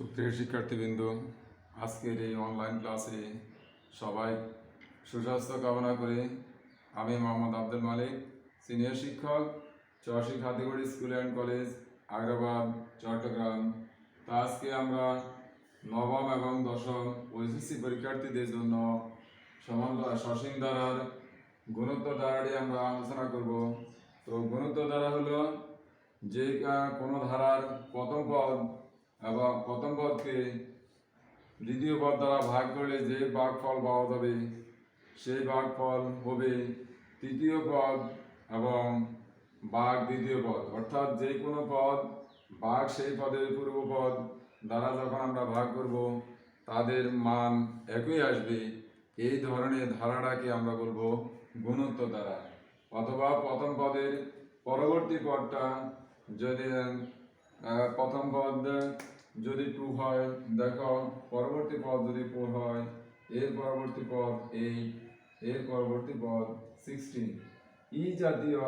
সুপ্রিয় শিক্ষার্থীবৃন্দ, আজকের এই অনলাইন ক্লাসে সবাই সুস্বাস্থ্য কামনা করে আমি মোহাম্মদ আব্দুল মালিক, সিনিয়র শিক্ষক, Charshi Khadigari school and college, Agrabad, Chattogram. তা আজকে আমরা নবম এবং দশম এসএসসি পরীক্ষার্থীদের জন্য সসীম ধারার গুণোত্তর ধারাটি আমরা আলোচনা করব। তো গুণোত্তর ধারা হলো যে কোনো ধারার প্রথম পদ এবং প্রথম পদকে দ্বিতীয় পদ দ্বারা ভাগ করলে যে ভাগফল পাওয়া যাবে সেই ভাগফল হবে তৃতীয় পদ এবং ভাগ দ্বিতীয় পদ, অর্থাৎ যে কোনো পদ ভাগ সেই পদের পূর্বপদ দ্বারা যখন আমরা ভাগ করব তাদের মান একই আসবে। এই ধরনের ধারাটাকে আমরা বলবো গুণোত্তর ধারা। অথবা প্রথম পদের পরবর্তী পদটা যদি প্রথম পদ যদি 2 হয়, দেখো পরবর্তী পদ যদি 4 হয়, এর পরবর্তী পদ 8, এর পরবর্তী পদ 16। এই জাতীয়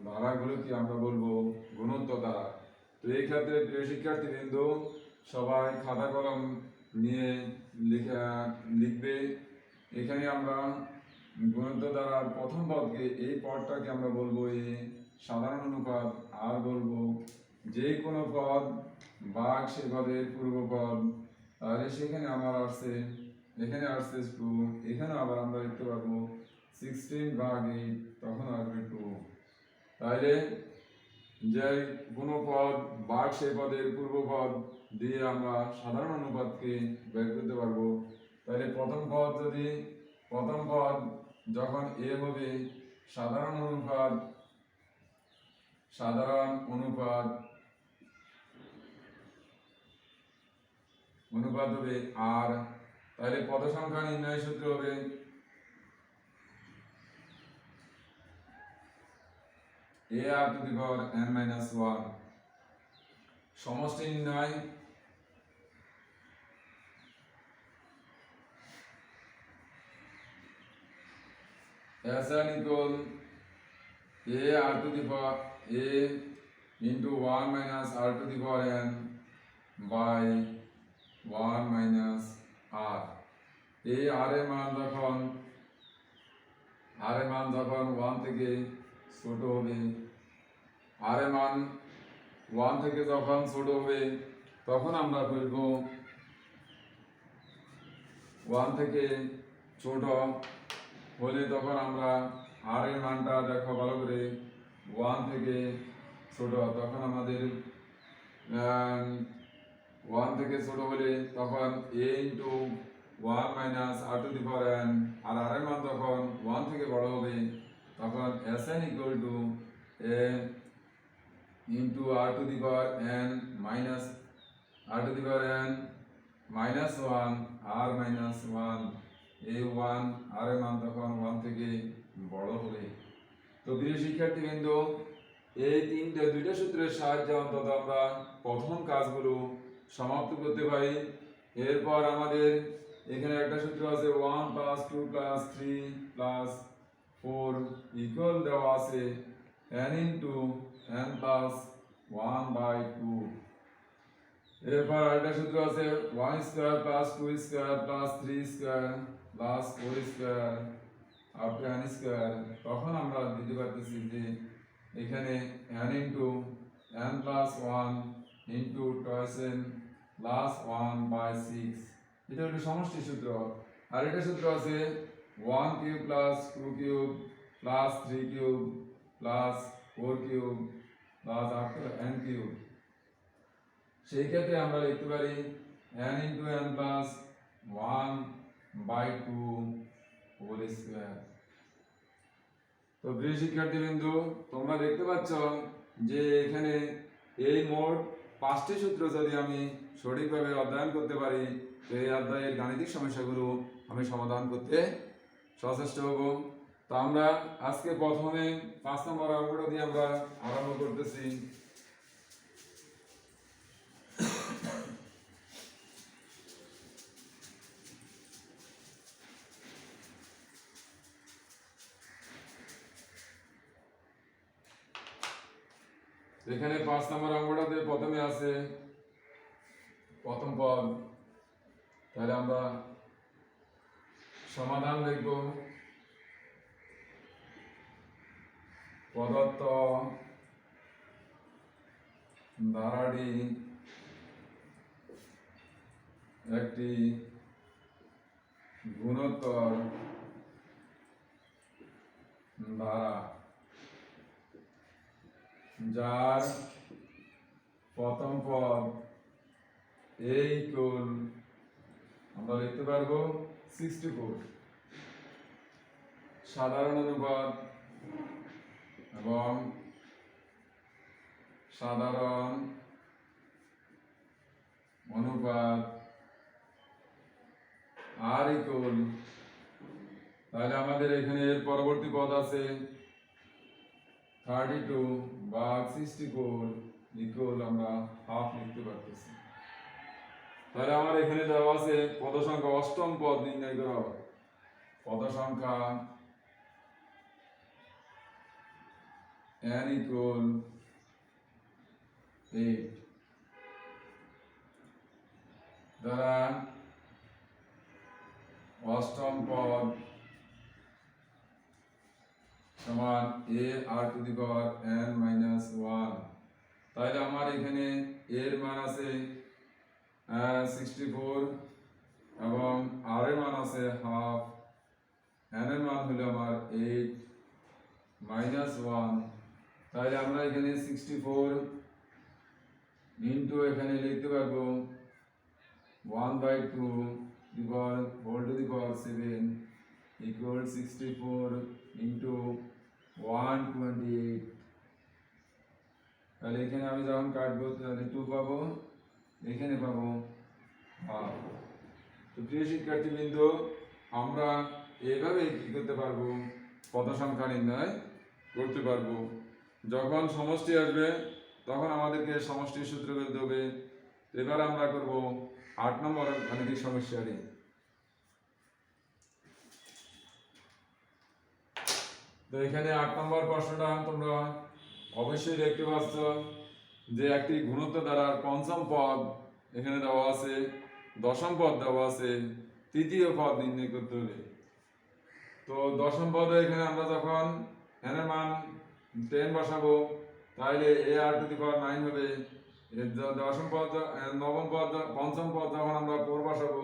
ধারাগুলোকে আমরা বলবো গুণোত্তর ধারা। তো এই ক্ষেত্রে প্রিয় শিক্ষার্থীবৃন্দ সবাই খাতা কলম নিয়ে লিখবে। এখানে আমরা গুণোত্তর ধারার প্রথম পদকে, এই পদটাকে আমরা বলবো এ সাধারণ অনুপাত, আর বলবো যে কোনো পদ ভাগ সে পদের পূর্বপদ। তাহলে সেখানে আমার আসছে, এখানে আসছে 2, এখানে আবার আমরা লিখতে পারবো 16 ভাগ 8, তখন আসবে 2। তাহলে যে কোনো পদ ভাগ সে পদের পূর্বপদ দিয়ে আমরা সাধারণ অনুপাতকে বের করতে পারবো। তাহলে প্রথম পদ যখন এ হবে সাধারণ অনুপাত হবে আর, তাহলে পদ সংখ্যা নির্ণয় সূত্র হবে ar⁻n-1। সমষ্টি নির্ণয় Sn equal a into 1 minus r⁻n by 1 minus r। এই r এর মান যখন 1 থেকে ছোট হবে, r এর মান 1 থেকে যখন ছোট হবে তখন আমরা বলবো 1 থেকে ছোট হলে তখন আমরা r এর মানটা দেখো ভালো করে, 1 থেকে ছোট তখন আমাদের 1 থেকে ছোট হলে তখন a into 1 minus r⁻n, R r এর মান যখন 1 থেকে বড় হবে তখন Sn equal to a into r⁻n minus 1 r-1, এই 1 r এর মান তখন 1 থেকে বড় হবে। তো প্রিয় শিক্ষার্থীবৃন্দ, এই দুইটা সূত্রের সাহায্যে অন্তত আমরা প্রথম কাজগুলো সমাপ্ত করতে পারি। এরপর আমাদের এখানে একটা সূত্র আছে 1 + 2 + 3 + 4 ইকুয়াল দেওয়া আছে n into n + 1/2। এরপর আরেকটা সূত্র আছে 1² + 2² + 3² + 4² up to n²। তখন আমরা দিতে পারতেছি যে এখানে n into n + 1 into 2n plus 1/6, এটা হলো সমষ্টি সূত্র। আর এটা সূত্র আছে 1³ + 2³ plus 3³ plus 4³ plus up to n³। সেই ক্ষেত্রে আমরা লিখতে পারি n into n plus 1/2 whole square। তো প্রিয় শিক্ষার্থীবৃন্দ, তোমরা দেখতে পাচ্ছ যে এখানে এই মোট 5টি সূত্র যদি আমি সঠিকভাবে অধ্যয়ন করতে পারি তো এই অধ্যায়ের গাণিতিক সমস্যাগুলো আমি সমাধান করতে সচেষ্ট হব। তো আমরা আজকে প্রথমে 5 নম্বর অঙ্কটা দিয়ে আমরা আরম্ভ করতেছি। এখানে 5 নম্বর অঙ্কটাতে প্রথমে আছে প্রথম পদ, তাহলে আমরা সমাধান লিখব প্রদত্ত ধারাটি একটি গুণোত্তর ধারা যার প্রথম পদ এই কোণ আমরা লিখতে পারবো 64, সাধারণ অনুপাত এবং সাধারণ অনুপাত আর ইকুয়াল, তাহলে আমাদের এখানে এর পরবর্তী পদ আছে 32 ভাগ 64 ইকুয়াল আমরা হাফ লিখতে পারতেছি। তাহলে আমার এখানে দেওয়া আছে পদ সংখ্যা অষ্টম পদ নির্ণয় করা হবে। পদ সংখ্যা n equal 8 দ্বারা অষ্টম পদ সমান a r to the power n minus 1। তাহলে আমার এখানে এর মান আছে 64 এবং r এর মান আছে হাফ, n এর মান হলো আমার 8 minus 1। তাহলে আমরা এখানে 64 ইনটু এখানে লিখতে পারবো 1/2 the power whole to the power 7 equal 64 into 128। তাহলে এখানে আমি যখন কাটবো তাহলে 2 পাবো, এখানে পাবো হাফ। তো প্রিয় শিক্ষার্থীবৃন্দ, আমরা এইভাবে কি করতে পারবো, পদ সংখ্যা নির্ণয় করতে পারবো। যখন সমষ্টি আসবে তখন আমাদেরকে সমষ্টির সূত্র করতে হবে। এবার আমরা করব 8 নম্বর গাণিতিক সমস্যাটি। তো এখানে 8 নম্বর প্রশ্নটা তোমরা অবশ্যই দেখতে পাচ্ছ যে একটি গুণোত্তর দ্বারা পঞ্চম পদ এখানে দেওয়া আছে, দশম পদ দেওয়া আছে, তৃতীয় পদ নির্ণয় করতে হবে। তো দশম পদে এখানে আমরা যখন n এর মান 10 বসাবো তাহলে a r to the power 9 হবে। দশম পদ, নবম পদ, পঞ্চম পদ যখন আমরা 4 বসাবো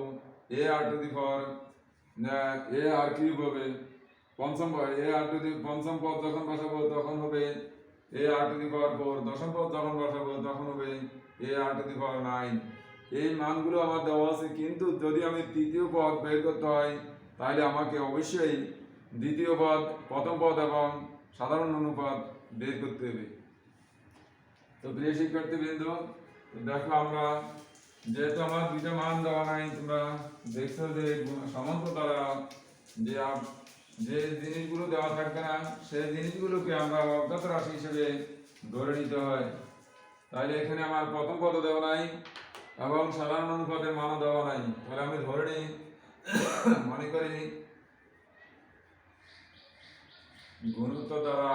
a r to the power a r cube হবে। পঞ্চম পদ পঞ্চম পদ যখন বসাবো তখন হবে a r to the power 4। দশম পদ যখন বসাবো তখন হবে a r to the power 9। এই মানগুলো আমার দেওয়া আছে, কিন্তু যদি আমি তৃতীয় পদ বের করতে হয় তাহলে আমাকে অবশ্যই দ্বিতীয় পদ, প্রথম পদ এবং সাধারণ অনুপাত বের করতে হবে। তো প্রিয় শিক্ষার্থীবৃন্দ, দেখো আমরা যেহেতু আমার দুইটা মান দেওয়া নাই, তোমরা দেখছো যে সমান্তর দ্বারা যে জিনিসগুলো দেওয়া থাকবে না সেই জিনিসগুলোকে আমরা অজ্ঞাত রাশি হিসেবে ধরে নিতে হয়। তাহলে এখানে আমার প্রথম পদ দেওয়া নাই এবং সাধারণ অনুপাতের মানও দেওয়া নাই, তাহলে আমি ধরে নিই, মনে করি গুণোত্তর দ্বারা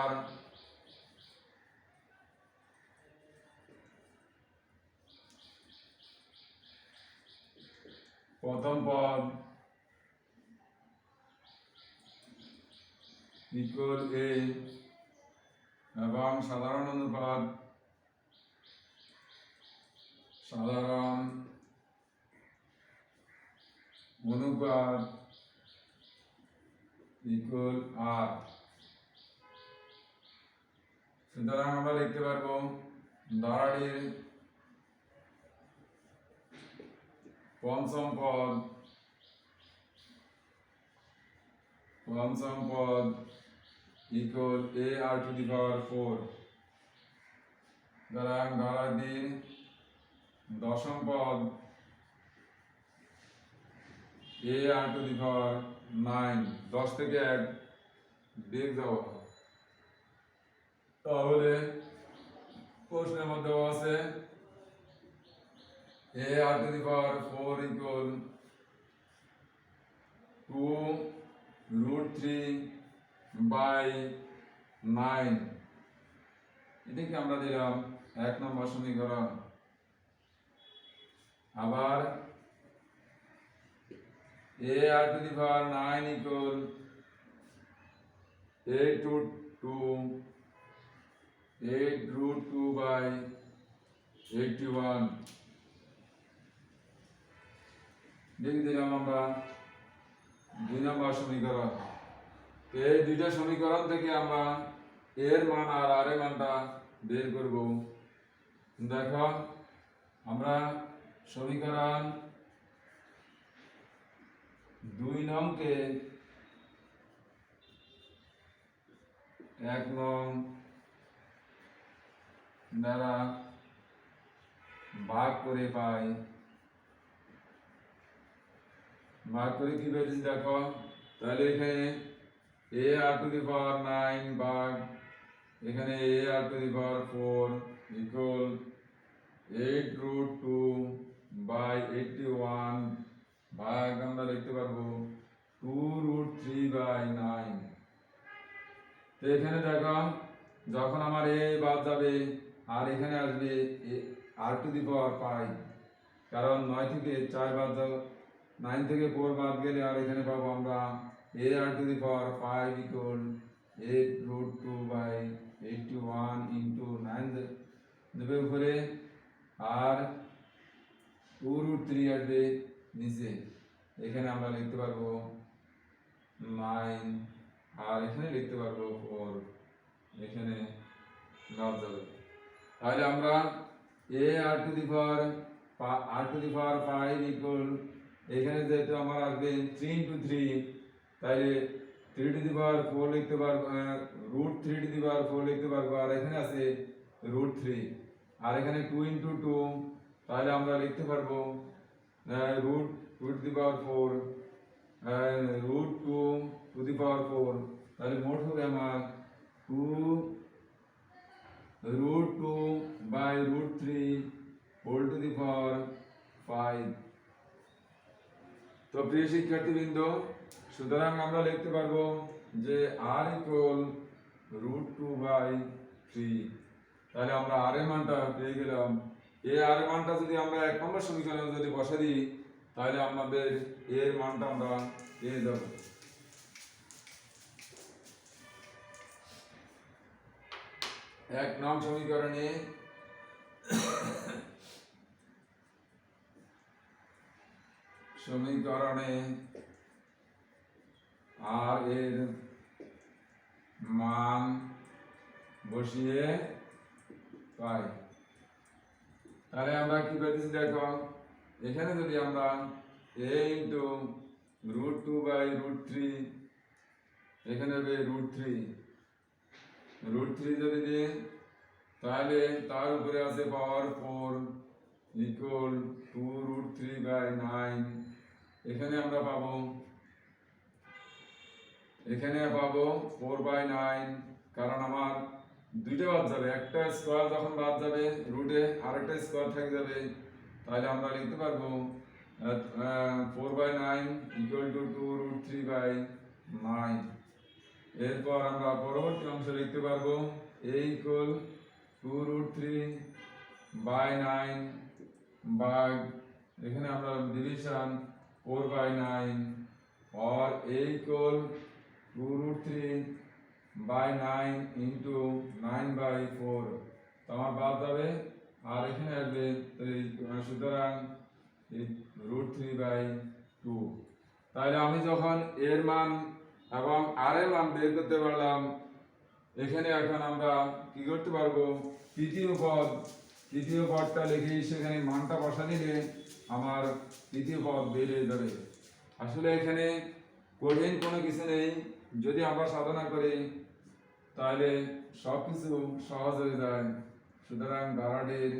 প্রথম পদ ইকুয়াল a এবং সাধারণ অনুপাত ইকুয়াল r। সুতরাং আমরা লিখতে পারবো ধারাটির পঞ্চম পদ equal a r to the power 4। ধারাটির দশম পদ a r to the power 9। 10 থেকে 1 বিয়োগ দেওয়া, তাহলে প্রশ্নের মধ্যে আছে a r to the power 4 equal 2√3/9। এটাকে আমরা দিলাম 1 নম্বর সমীকরণ। আবার a r to the power 9 equal 8 root 2 8 root 2 by 81 লিখে দিলাম আমরা 2 নম্বর সমীকরণ। এই দুইটা সমীকরণ থেকে আমরা এর মান আর আর এর মানটা বের করব। দেখো আমরা সমীকরণ 2 নংকে 1 নং দ্বারা ভাগ করে পাই। ভাগ করে কি পেয়েছি দেখো, তাহলে এখানে a r to the power 9 ভাগ এখানে a r to the power 4 equal 8 root 2 by 81 ভাগ আমরা লিখতে পারবো 2 root 3 by 9। তো এখানে দেখো যখন আমার a বাদ যাবে আর এখানে আসবে r to the power 5, কারণ 9 থেকে 4 বাদ যাবে, 9 থেকে 4 বাদ গেলে আর এখানে পাবো আমরা a r to the power 5 equal 8 root 2 by 81 into 9 দেবে উপরে আর 2 root 3 আসবে নিচে। এখানে আমরা লিখতে পারবো 9 আর এখানে লিখতে পারবো 4, এখানে বাদ যাবে। তাহলে আমরা a r to the power 5 equal এখানে যেহেতু আমার আসবে 3 into 3, তাহলে 3 to the power 4 লিখতে পারবো, root 3 to the power 4 লিখতে পারবো, আর এখানে আছে root 3 আর এখানে 2 into 2, তাহলে আমরা লিখতে পারবো root 2 to the power 4 root 2 to the power 4, তাহলে মোট হবে আমার 2 root 2 by root 3 whole to the power 5। তো প্রিয় শিক্ষার্থীবৃন্দ, সুতরাং আমরা লিখতে পারবো যে r equal root 2 by 3। তাহলে আমরা r এর মানটা পেয়ে গেলাম। এই r এর মানটা যদি আমরা 1 নম্বর সমীকরণে যদি বসা দিই তাহলে আমাদের এর মানটা আমরা পেয়ে যাব। এক নং সমীকরণে আর এর মান বসিয়ে পাই। তাহলে আমরা কি পেয়েছি দেখো, এখানে যদি আমরা a into root 2 by root 3, এখানে হবে root 3 যদি দিই তাহলে তার উপরে আছে পাওয়ার 4 equal 2 root 3 by 9। এখানে আমরা পাবো 4 by 9, কারণ আমার দুইটা বাদ যাবে, একটা স্কয়ার যখন বাদ যাবে রুটে আরেকটা স্কয়ার থেকে যাবে, তাহলে আমরা লিখতে পারবো 4 by 9 equal to 2 root 3 by 9। এরপর আমরা পরবর্তী অংশ লিখতে পারবো a equal 2 root 3 by 9 ভাগ এখানে আমরা ডিভিশন 4 by 9 और a equal 2 root 3 by 9 into 9 by 4, তো আমার বাদ যাবে আর এখানে আসবে, সুতরাং root 3 by 2। তাহলে আমি যখন এর মান এবং আর এর মান বের করতে পারলাম, এখানে এখন আমরা কি করতে পারবো, তৃতীয় পদটা লিখে সেখানে মানটা বসা দিলে আমার তৃতীয় পদ বের হয়ে যাবে। আসলে এখানে কঠিন কোনো কিছু নেই, যদি আমরা সাধনা করি তাহলে সব কিছু সহজ হয়ে যায়। সুতরাং ধারাটির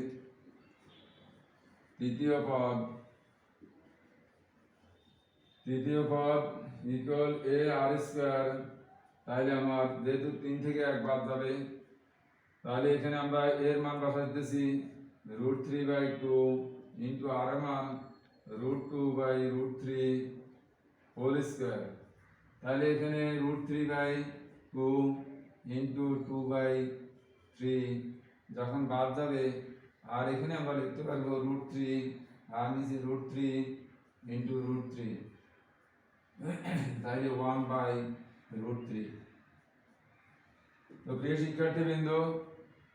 তৃতীয় পদ ইকুয়াল a r স্কয়ার। তাহলে আমার যেহেতু 3 থেকে 1 বাদ যাবে, তাহলে এখানে আমরা এর মান বসাইতেছি root 3 by 2 into r এর মান root 2 by root 3 whole square. তাহলে এখানে root 3 by 2 into 2 by 3 যখন বাদ যাবে, আর এখানে আমরা লিখতে পারবো root 3 আর নিচে √3 ইন্টু √3, তাইলে 1/√3। তো প্রিয় শিক্ষার্থীবৃন্দ,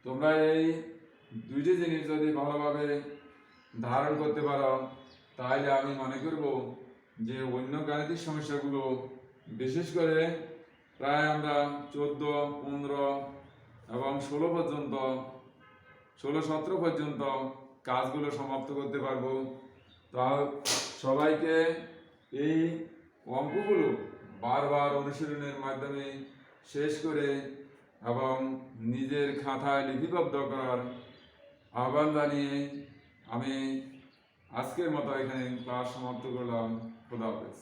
তোমরা এই দুইটি জিনিস যদি ভালোভাবে ধারণ করতে পারো তাহলে আমি মনে করব যে অন্য গাণিতিক সমস্যাগুলো, বিশেষ করে প্রায় আমরা 14, 15 এবং 16 পর্যন্ত, 16-17 পর্যন্ত কাজগুলো সমাপ্ত করতে পারবো। তা সবাইকে এই অঙ্কগুলো বারবার অনুশীলনের মাধ্যমে শেষ করে এবং নিজের খাতায় লিপিবদ্ধ করার আহ্বান জানিয়ে আমি আজকের মতো এখানে ক্লাস সমাপ্ত করলাম। খোদা হাফেজ।